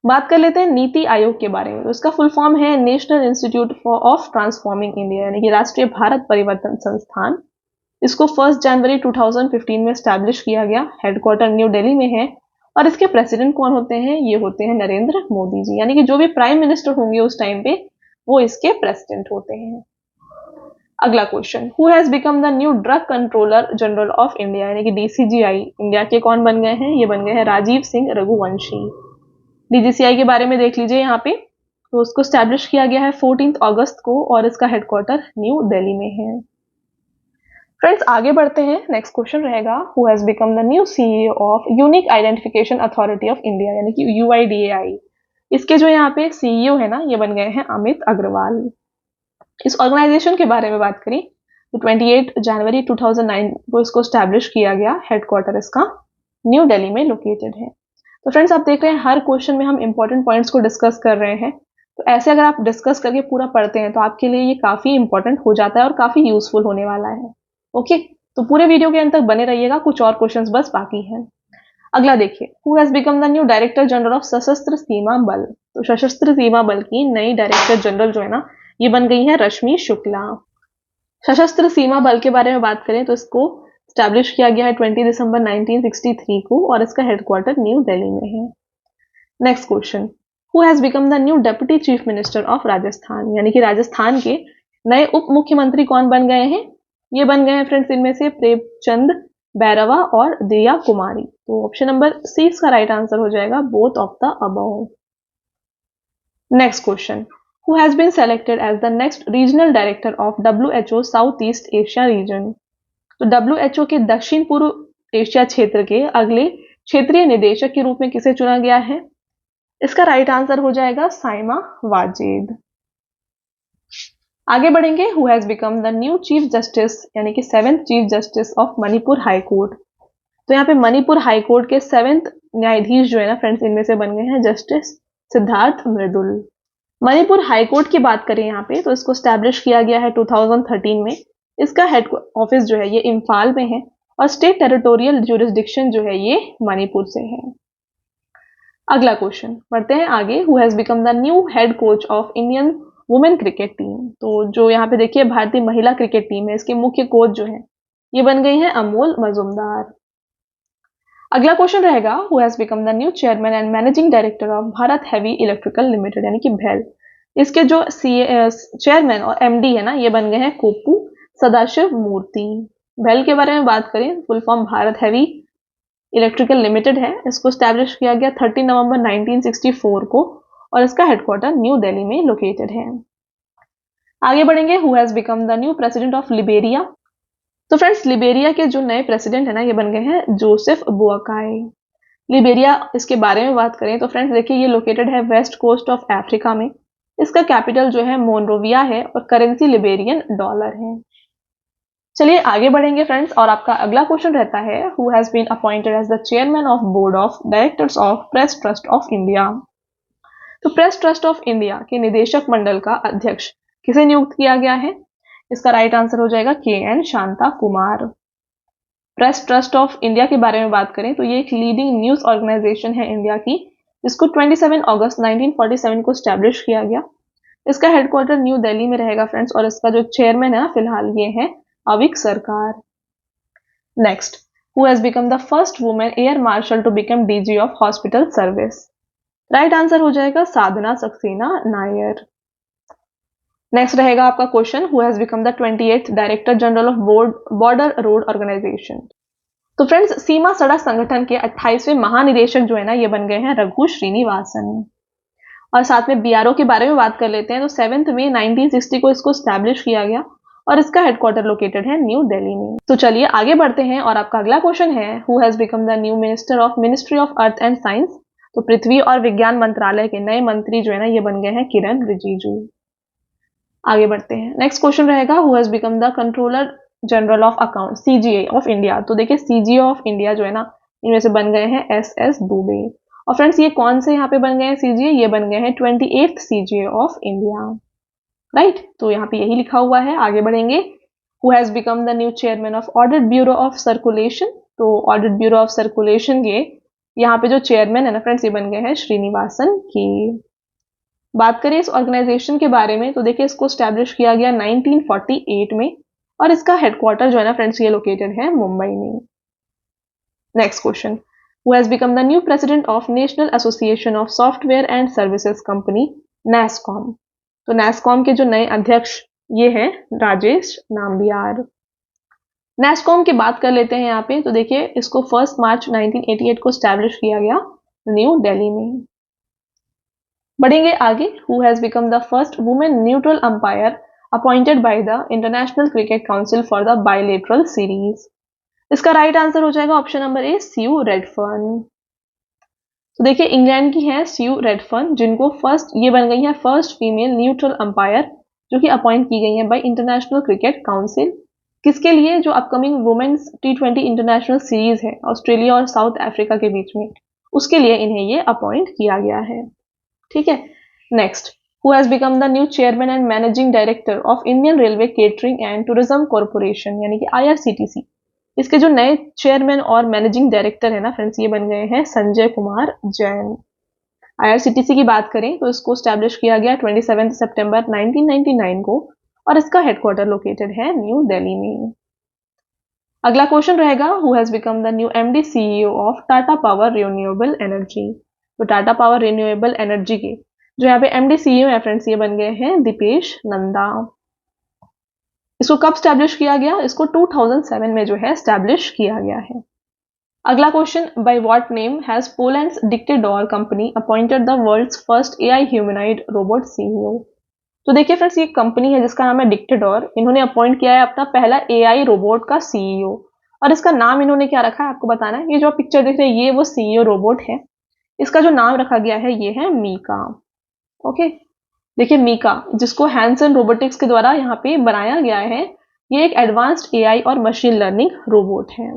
बात कर लेते हैं नीति आयोग के बारे में। तो इसका फुल फॉर्म है national institute of transforming India, यानी कि राष्ट्रीय भारत परिवर्तन संस्थान। इसको 1 जनवरी 2015 में स्टैब्लिश किया गया। हेडक्वार्टर न्यू दिल्ली में है और इसके प्रेसिडेंट कौन होते हैं? ये होते हैं नरेंद्र मोदी जी, यानी कि जो भी प्राइम मिनिस्टर होंगे उस टाइम पे वो इसके प्रेसिडेंट होते हैं। अगला question, who has become the new drug controller general of India? यानी कि डीसीजीआई इंडिया के कौन बन गए हैं? ये बन गए हैं राजीव सिंह रघुवंशी। डीजीसीआई के बारे में देख लीजिए यहाँ पे। तो उसको स्टैब्लिश किया गया है 14 अगस्त को और इसका हेडक्वार्टर न्यू दिल्ली में है। फ्रेंड्स आगे बढ़ते हैं। नेक्स्ट क्वेश्चन रहेगा who has become the new CEO of unique identification authority of India, यानी कि यूआईडीएआई। इसके जो यहाँ पे सीईओ है ना, ये बन गए हैं अमित अग्रवाल। इस ऑर्गेनाइजेशन के बारे में बात करें तो 28 जनवरी 2009 को इसको स्टैब्लिश किया गया। हेडक्वार्टर इसका न्यू दिल्ली में लोकेटेड है। तो फ्रेंड्स आप देख रहे हैं हर क्वेश्चन में हम इंपॉर्टेंट पॉइंट्स को डिस्कस कर रहे हैं। तो ऐसे अगर आप डिस्कस करके पूरा पढ़ते हैं तो आपके लिए ये काफी इंपॉर्टेंट हो जाता है और काफी यूजफुल होने वाला है। ओके, तो पूरे वीडियो के अंत तक बने रहिएगा, कुछ और क्वेश्चंस बस बाकी हैं। अगला देखिए, who has become the new director general of सशस्त्र सीमा बल? तो सशस्त्र सीमा बल की नई डायरेक्टर जनरल जो है ना, ये बन गई है रश्मि शुक्ला। सशस्त्र सीमा बल के बारे में बात करें तो इसको स्टैब्लिश किया गया है 20 दिसंबर 1963 को और इसका हेडक्वार्टर न्यू दिल्ली में है। Next question, who has become the new deputy chief minister of Rajasthan? यानी कि राजस्थान के नए उप मुख्यमंत्री कौन बन गए हैं? ये बन गए हैं फ्रेंड्स इनमें से प्रेमचंद बैरवा और दिया कुमारी। तो ऑप्शन नंबर सी इसका राइट आंसर हो जाएगा, both of the above. Next question, who has been selected as the next regional director of WHO South East Asia region? तो WHO के दक्षिण पूर्व एशिया क्षेत्र के अगले क्षेत्रीय निदेशक के रूप में किसे चुना गया है? इसका राइट आंसर हो जाएगा साइमा वाजेद। आगे बढ़ेंगे, who has become the new chief justice, यानी कि 7th chief justice of Manipur high court? तो यहाँ पे मणिपुर हाई कोर्ट के 7th न्यायाधीश जो है ना फ्रेंड्स, इनमें से बन गए हैं जस्टिस सिद्धार्थ मृदुल। मणिपुर हाई कोर्ट की बात करें यहाँ पे तो इसको स्टैब्लिश किया गया है 2013 में। इसका हेड ऑफिस जो है ये इम्फाल में है और स्टेट टेरिटोरियल ज्यूरिसडिक्शन जो है ये मणिपुर से है। अगला क्वेश्चन बढ़ते हैं आगे, who has become the new head coach of Indian women cricket team? तो जो यहाँ पे देखिए भारतीय महिला क्रिकेट टीम है, इसके मुख्य कोच जो है ये बन गई है अमोल मजुमदार। अगला क्वेश्चन रहेगा, who has become the new chairman and managing director of Bharat heavy electrical limited, यानी कि भेल? इसके जो चेयरमैन और MD है ना, ये बन गए हैं कोप्पू सदाशिव मूर्ति। भेल के बारे में बात करें, full form Bharat heavy electrical limited है। इसको स्टैब्लिश किया गया 30 नवंबर 1964 को और इसका हेडक्वार्टर न्यू दिल्ली में लोकेटेड है। आगे बढ़ेंगे, who has become the new president of Liberia? तो फ्रेंड्स लिबेरिया के जो नए प्रेसिडेंट है ना, ये बन गए हैं जोसेफ बोआकाई। लिबेरिया इसके बारे में बात करें तो फ्रेंड्स देखिए ये लोकेटेड है वेस्ट कोस्ट ऑफ अफ्रीका में। इसका कैपिटल जो है मोनरोविया है और करेंसी लिबेरियन डॉलर है। चलिए आगे बढ़ेंगे फ्रेंड्स, और आपका अगला क्वेश्चन रहता है, who has been appointed as the chairman of board of directors of Press Trust of India? तो प्रेस ट्रस्ट ऑफ इंडिया के निदेशक मंडल का अध्यक्ष किसे नियुक्त किया गया है? इसका राइट आंसर हो जाएगा KN Shanta Kumar. Press Trust of India के बारे में बात करें तो ये एक लीडिंग न्यूज ऑर्गेनाइजेशन है इंडिया की, जिसको 27 अगस्त 1947 को स्टैब्लिश किया गया। इसका हेडक्वार्टर न्यू दिल्ली में रहेगा फ्रेंड्स और इसका जो चेयरमैन है फिलहाल ये है Avik Sarkar. Next, who has become the first women air marshal to become DG of hospital service? Right answer हो जाएगा साधना सक्सेना नायर। नेक्स्ट रहेगा आपका question, who has become the 28th director general of border road organisation. तो friends, सीमा सड़क संगठन के 28वें महानिदेशक जो है ना, ये बन गए हैं रघु श्रीनिवासन। और साथ में बीआरओ के बारे में बात कर लेते हैं। तो 7 मई 1960 को इसको स्टैब्लिश किया गया और इसका हेडक्वार्टर लोकेटेड है न्यू दिल्ली में। तो चलिए आगे बढ़ते हैं और आपका अगला क्वेश्चन है, who has become the new ministry of earth and science. तो पृथ्वी और विज्ञान मंत्रालय के नए मंत्री जो है ना, ये बन गए हैं किरण रिजिजू। आगे बढ़ते हैं, नेक्स्ट क्वेश्चन रहेगा, who has become the controller general of account CGA of India. तो देखिए सीजीए ऑफ इंडिया जो है ना, इनमें से बन गए हैं एस दुबे। और फ्रेंड्स, ये कौन से यहाँ पे बन गए हैं सीजीए, ये बन गए हैं 28th CGA of India. Right, तो यहाँ पे यही लिखा हुआ है। आगे बढ़ेंगे, who has become the new chairman of audit bureau of circulation. तो ऑडिट ब्यूरो ऑफ सर्कुलेशन के यहाँ पे जो चेयरमैन है ना फ्रेंड्स, ये बन गए हैं श्रीनिवासन की। बात करें इस ऑर्गेनाइजेशन के बारे में, तो देखिए इसको स्टैब्लिश किया गया 1948 में और इसका हेडक्वार्टर जो है ना फ्रेंड्स, ये लोकेटेड है मुंबई में। Next question, who has become the new president of national association of software and services company NASSCOM. तो नैसकॉम के जो नए अध्यक्ष ये हैं राजेश नाम्बियार। नैसकॉम की बात कर लेते हैं यहाँ पे। तो देखिए इसको 1 मार्च 1988 को स्टैब्लिश किया गया न्यू दिल्ली में। बढ़ेंगे आगे, who has become the first women neutral umpire appointed by the international cricket council for the bilateral series. इसका राइट आंसर हो जाएगा option number A, Sue Redfern. तो देखिए इंग्लैंड की है स्यू रेडफर्न, जिनको ये बन गई है फर्स्ट फीमेल न्यूट्रल अंपायर जो कि अपॉइंट की गई है बाय इंटरनेशनल क्रिकेट काउंसिल। किसके लिए? जो upcoming women's T20 international series है ऑस्ट्रेलिया और साउथ अफ्रीका के बीच में, उसके लिए इन्हें ये अपॉइंट किया गया है। ठीक है, next, who has become the new chairman and managing director of Indian railway catering and tourism corporation यानी कि IRCTC। इसके जो नए चेयरमैन और मैनेजिंग डायरेक्टर है ना फ्रेंड्स, ये बन गए हैं संजय कुमार जैन। IRCTC की बात करें तो इसको स्टैब्लिश किया गया 27 सितंबर 1999 को और इसका हेडक्वार्टर लोकेटेड है न्यू दिल्ली में। अगला क्वेश्चन रहेगा, who has become the new MD CEO of Tata power renewable energy. तो टाटा पावर रिन्यूएबल एनर्जी के जो यहाँ पे MD CEO है फ्रेंड्स, ये बन गए हैं दीपेश नंदा। इसको कब स्टैब्लिश किया गया? इसको 2007 में जो है स्टैब्लिश किया गया है। अगला question, by what name has Poland's Dictador company appointed the world's first AI humanoid robot CEO। तो देखिए फ्रेंड्स, ये कंपनी है जिसका नाम है डिक्टेडोर, इन्होंने अपॉइंट किया है अपना पहला AI रोबोट का CEO और इसका नाम इन्होंने क्या रखा है आपको बताना है। ये जो पिक्चर दिख रही है ये वो CEO रोबोट है, इसका जो नाम रखा गया है ये है मीका। ओके, देखिए मीका जिसको हैंसन रोबोटिक्स के द्वारा यहाँ पे बनाया गया है, ये एक एडवांस्ड AI और मशीन लर्निंग रोबोट है।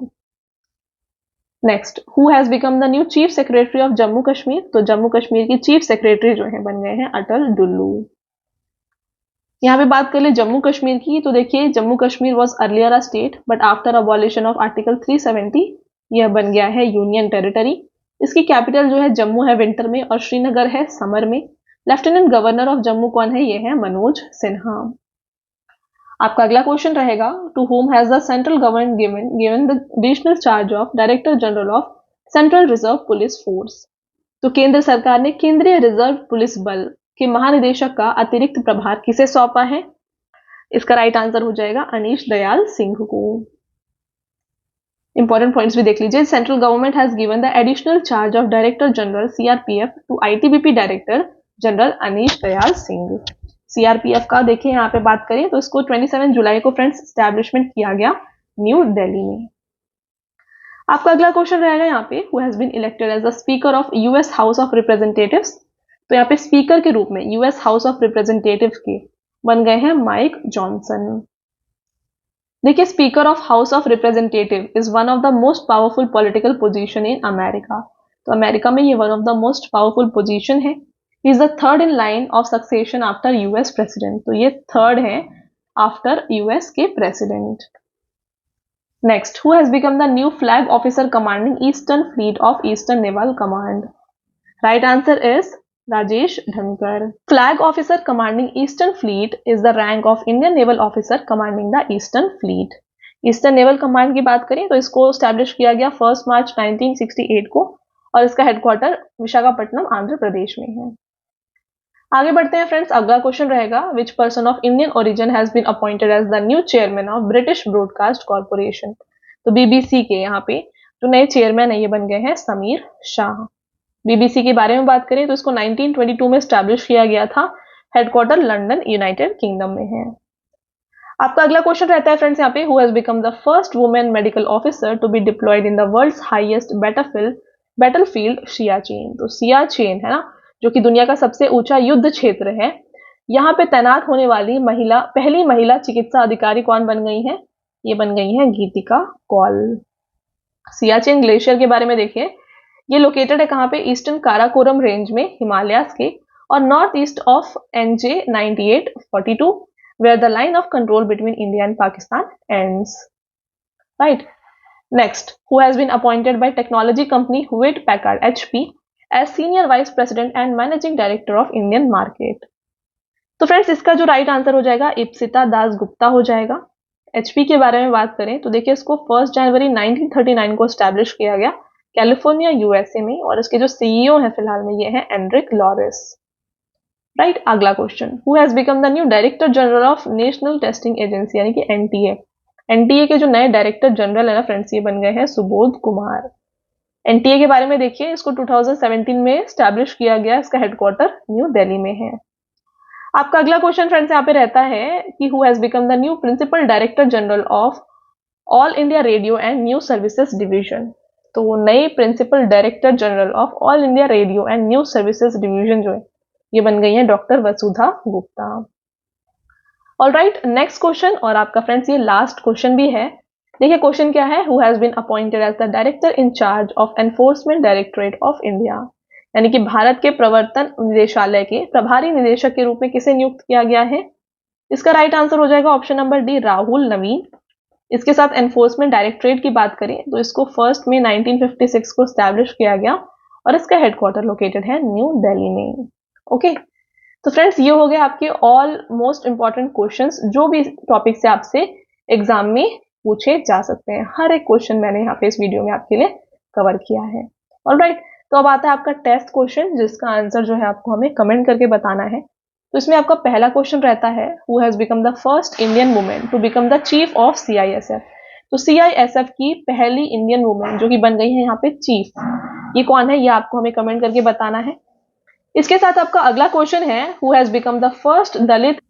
Next, who has become the new chief secretary of Jammu Kashmir. तो जम्मू कश्मीर की चीफ सेक्रेटरी जो है बन गए हैं अटल डुल्लू। यहाँ पे बात कर ले जम्मू कश्मीर की, तो देखिए Jammu Kashmir was earlier a state but after abolition of article 370 यह बन गया है यूनियन टेरिटरी। इसकी कैपिटल जो है जम्मू है विंटर में और श्रीनगर है समर में। लेफ्टिनेंट गवर्नर ऑफ जम्मू कौन है? ये है मनोज सिन्हा। आपका अगला क्वेश्चन रहेगा, to whom has the central government given the additional charge of director general of central reserve police force. तो केंद्र सरकार ने केंद्रीय रिजर्व पुलिस बल के महानिदेशक का अतिरिक्त प्रभार किसे सौंपा है? इसका राइट आंसर हो जाएगा अनीश दयाल सिंह को। इंपॉर्टेंट पॉइंट्स भी देख लीजिए, central government has given the additional charge of director general CRPF to ITBP director general Anish Dayal Singh. CRPF का देखिए यहाँ पे बात करें तो इसको 27 जुलाई को फ्रेंड्स स्टैब्लिशमेंट किया गया न्यू दिल्ली में। आपका अगला क्वेश्चन रहेगा यहाँ पे, who has been elected as the speaker of US house of representatives. तो यहाँ पे स्पीकर के रूप में US हाउस ऑफ रिप्रेजेंटेटिव्स के बन गए हैं माइक जॉनसन। देखिए speaker of House of Representative is one of the most powerful political position in America. तो अमेरिका में ये one of the most powerful position है। He is the third in line of succession after US president. तो ये थर्ड है after US के president. Next, who has become the new flag officer commanding Eastern Fleet of Eastern Naval Command. Right answer is Rajesh Dhankhar. Flag officer commanding Eastern Fleet is the rank of Indian naval officer commanding the Eastern Fleet. Eastern Naval Command की बात करें तो इसको establish किया गया 1 मार्च 1968 को और इसका हेडक्वार्टर विशाखापट्टनम आंध्र प्रदेश में है। आगे बढ़ते हैं फ्रेंड्स, अगला क्वेश्चन रहेगा, which person of Indian origin has been appointed as the new chairman of British broadcast corporation. तो बीबीसी के यहाँ पे जो नए चेयरमैन है ये बन गए हैं समीर शाह। बीबीसी के बारे में बात करें तो इसको 1922 में स्टैब्लिश किया गया था, हेडक्वार्टर लंदन यूनाइटेड किंगडम में है। आपका अगला क्वेश्चन रहता है फ्रेंड्स यहाँ पे, who has become the first women medical officer to be deployed in the world's highest battlefield Siachen. तो सियाचिन है ना, जो कि दुनिया का सबसे ऊंचा युद्ध क्षेत्र है, यहाँ पे तैनात होने वाली पहली महिला चिकित्सा अधिकारी कौन बन गई है? ये बन गई है गीतिका कौल। सियाचिन ग्लेशियर के बारे में देखिए, ये लोकेटेड है कहाँ पे? ईस्टर्न काराकोरम रेंज में हिमालयाज के और north east of NJ 9842 where the line of control between India and Pakistan ends. Right. Next, who has been appointed by technology company Hewlett Packard HP as senior vice president and managing director of Indian market. तो friends इसका जो right answer हो जाएगा इप्सिता दास गुप्ता हो जाएगा। HP के बारे में बात करें तो देखिए इसको 1 जनवरी 1939 को स्टैब्लिश किया गया कैलिफोर्निया USA में, और इसके जो CEO हैं फिलहाल में ये हैं एंड्रिक लॉरेस। राइट। अगला question, who has become the new director general of national testing agency यानी कि NTA। NTA के जो नए डायरेक्टर जनरल है ना फ्रेंड्स, ये बन गए हैं सुबोध कुमार। NTA के बारे में देखिए, इसको 2017 में स्टैब्लिश किया गया, इसका हेडक्वार्टर न्यू दिल्ली में है। आपका अगला क्वेश्चन फ्रेंड्स यहाँ पे रहता है कि who has become the new principal director general of all India radio and news services division. तो नए principal director general of all India radio and news services division जो है ये बन गई है doctor Vasudha Gupta. Alright, next question, और आपका फ्रेंड्स ये लास्ट क्वेश्चन भी है। देखिए क्वेश्चन क्या है, who has been appointed as the director in charge of enforcement directorate of India. यानी कि भारत के प्रवर्तन निदेशालय के प्रभारी निदेशक के रूप में किसे नियुक्त किया गया है? इसका राइट आंसर हो जाएगा ऑप्शन नंबर डी, राहुल नवीन। इसके साथ एनफोर्समेंट डायरेक्टोरेट की बात करें तो इसको 1 मई 1956 को स्टैब्लिश किया गया और इसका हेडक्वार्टर लोकेटेड है न्यू दिल्ली में। ओके, तो फ्रेंड्स ये हो गए आपके ऑल मोस्ट इंपॉर्टेंट क्वेश्चंस जो भी टॉपिक से आपसे एग्जाम में पूछे जा सकते हैं। हर एक क्वेश्चन मैंने यहाँ पे इस वीडियो में आपके लिए कवर किया है। ऑलराइट, तो अब आता है आपका टेस्ट क्वेश्चन, जिसका आंसर जो है आपको हमें कमेंट करके बताना है। तो इसमें आपका पहला क्वेश्चन रहता है, who has become the first Indian women to become the chief of CISF। तो CISF की पहली इंडियन वुमेन जो कि बन गई है यहाँ पे चीफ, ये कौन है? ये आपको हमें कमेंट करके बताना है। इसके साथ आपका अगला क्वेश्चन है, who has become the first Dalit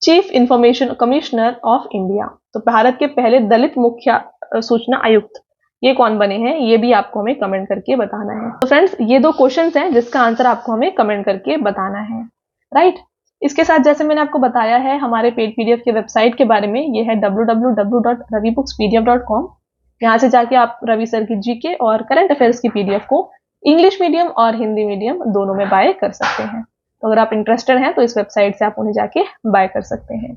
chief information commissioner of India. तो भारत के पहले दलित मुख्य सूचना आयुक्त ये कौन बने हैं? ये भी आपको हमें कमेंट करके बताना है। तो फ्रेंड्स ये दो क्वेश्चंस हैं जिसका आंसर आपको हमें कमेंट करके बताना है। राइट। इसके साथ जैसे मैंने आपको बताया है हमारे पेड PDF के वेबसाइट के बारे में, ये है www.ravibookspdf.com। यहाँ से जाके आप रवि सर की GK और करंट अफेयर्स की PDF को इंग्लिश मीडियम और हिंदी मीडियम दोनों में बाय कर सकते हैं। तो अगर आप इंटरेस्टेड हैं तो इस वेबसाइट से आप उन्हें जाके बाय कर सकते हैं।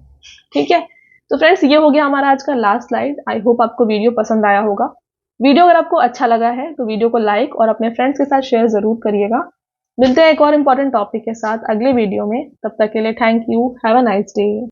ठीक है, तो फ्रेंड्स ये हो गया हमारा आज का लास्ट स्लाइड। आई होप आपको वीडियो पसंद आया होगा। वीडियो अगर आपको अच्छा लगा है तो वीडियो को लाइक और अपने फ्रेंड्स के साथ शेयर जरूर करिएगा। मिलते हैं एक और इम्पोर्टेंट टॉपिक के साथ अगले वीडियो में। तब तक के लिए thank you, have a nice day.